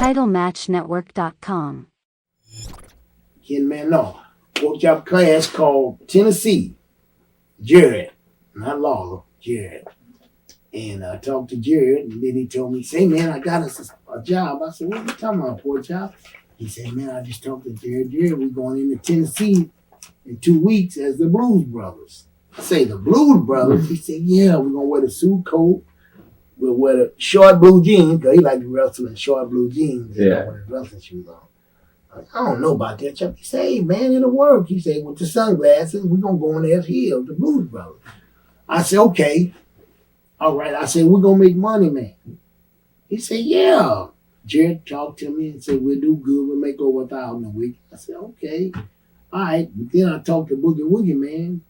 TitleMatchNetwork.com. Ken man, no. Porkchop Cash called Tennessee. Jarrett, not Lawler, Jarrett. And I talked to Jarrett, and then he told me, say, man, I got us a job. I said, what are you talking about, Porkchop? He said, man, I just talked to Jarrett. Jarrett, we're going into Tennessee in 2 weeks as the Blues Brothers. I say, the Blues Brothers? He said, yeah, we're going to wear the suit coat. We'll wear the short blue jeans, because he liked to wrestle in short blue jeans. Yeah. With his wrestling shoes on. I don't know about that, Chuck. He said, hey, man, it'll work. He said, with the sunglasses, we're going to go in there as heel, the Blues Brothers. I said, okay. All right. I said, we're going to make money, man. He said, yeah. Jared talked to me and said, we'll do good. We'll make over 1,000 a week. I said, okay. All right. But then I talked to Boogie man,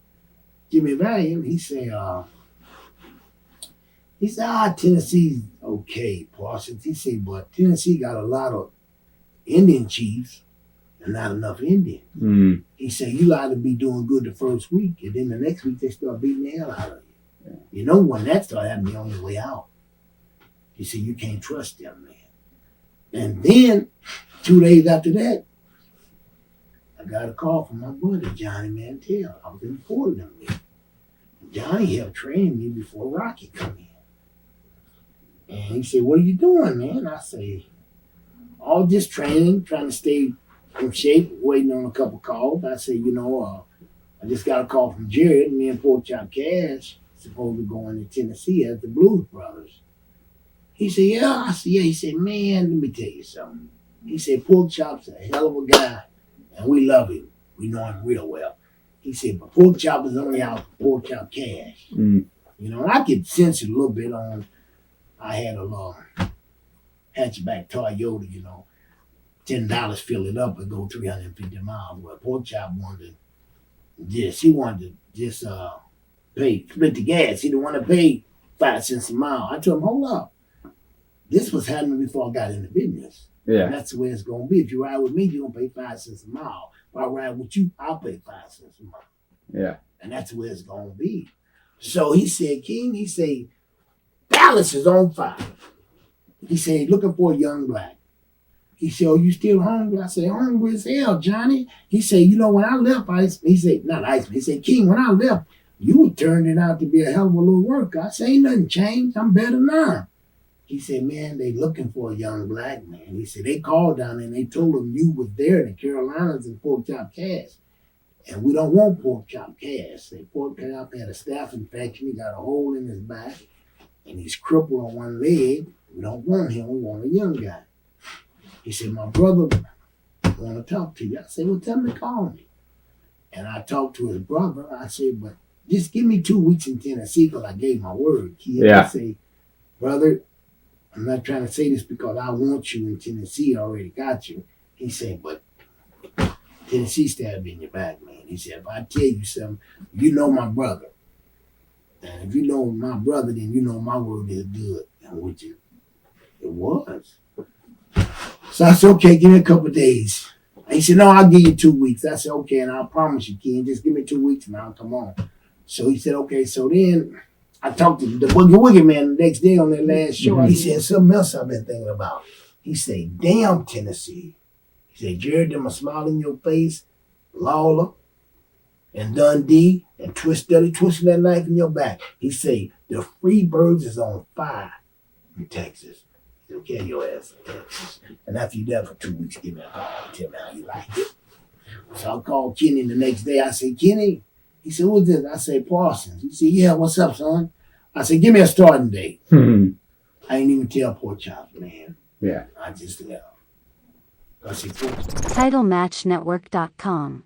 Jimmy Valiant. He said, Tennessee's okay, Parsons. He said, but Tennessee got a lot of Indian chiefs and not enough Indians. Mm. He said, you got to be doing good the first week, and then the next week they start beating the hell out of you. Yeah. You know, when that started happening, on your way out. He said, you can't trust them, man. And then 2 days after that, I got a call from my brother, Johnny Mantell. I was in Portland with him. Johnny helped train me before Rocky come in. And he said, what are you doing, man? I say, all this training, trying to stay in shape, waiting on a couple calls. I said, I just got a call from Jared. Me and Porkchop Cash supposed to go into Tennessee as the Blues Brothers. He said, yeah. I said, yeah. He said, man, let me tell you something. He said, Porkchop's a hell of a guy, and we love him. We know him real well. He said, but Porkchop is only out for Porkchop Cash. Mm. And I could sense it a little bit on, I had a little hatchback Toyota, $10 fill it up and go 350 miles. Well, Porkchop wanted to just split the gas. He didn't want to pay 5 cents a mile. I told him, hold up. This was happening before I got into business. Yeah. And that's the way it's going to be. If you ride with me, you're going to pay 5 cents a mile. If I ride with you, I'll pay 5 cents a mile. Yeah. And that's the way it's going to be. So he said, King, he said, Dallas is on fire. He said, looking for a young black. He said, oh, you still hungry? I said, hungry as hell, Johnny. He said, when I left Iceman, he said, not Iceman, he said, King, when I left, you turned it out to be a hell of a little work. I said, ain't nothing changed. I'm better now. He said, man, they looking for a young black man. He said, they called down there and they told him you was there in the Carolinas in Porkchop Cash. And we don't want Porkchop Cash. They Porkchop had a staph infection. He got a hole in his back. And he's crippled on one leg. We don't want him. We want a young guy. He said, my brother want to talk to you. I said, well, tell him to call me. And I talked to his brother. I said, but just give me 2 weeks in Tennessee because I gave my word. He had to say, brother, I'm not trying to say this because I want you in Tennessee. I already got you. He said, but Tennessee stabbed me in your back, man. He said, if I tell you something, you know my brother. And if you know my brother, then you know my word is good. And which it was. So I said, okay, give me a couple of days. And he said, no, I'll give you 2 weeks. I said, okay, and I'll promise you, Ken, just give me 2 weeks and I'll come on. So he said, okay, so then I talked to the Boogie man the next day on that last show. Mm-hmm. He said, something else I've been thinking about. He said, damn Tennessee. He said, Jared, them a smile in your face, Lawler, and Dundee, and twisting that knife in your back. He said, the free birds is on fire in Texas. He said, okay, your ass in Texas. And after you there for 2 weeks, give me a call and tell me how you like it. So I called Kenny the next day. I said, Kenny. He said, what's this? I said, Parsons. He said, yeah, what's up, son? I said, give me a starting date. Mm-hmm. I ain't even tell Porkchop, man. Yeah. I just left. I said, TitleMatchNetwork.com.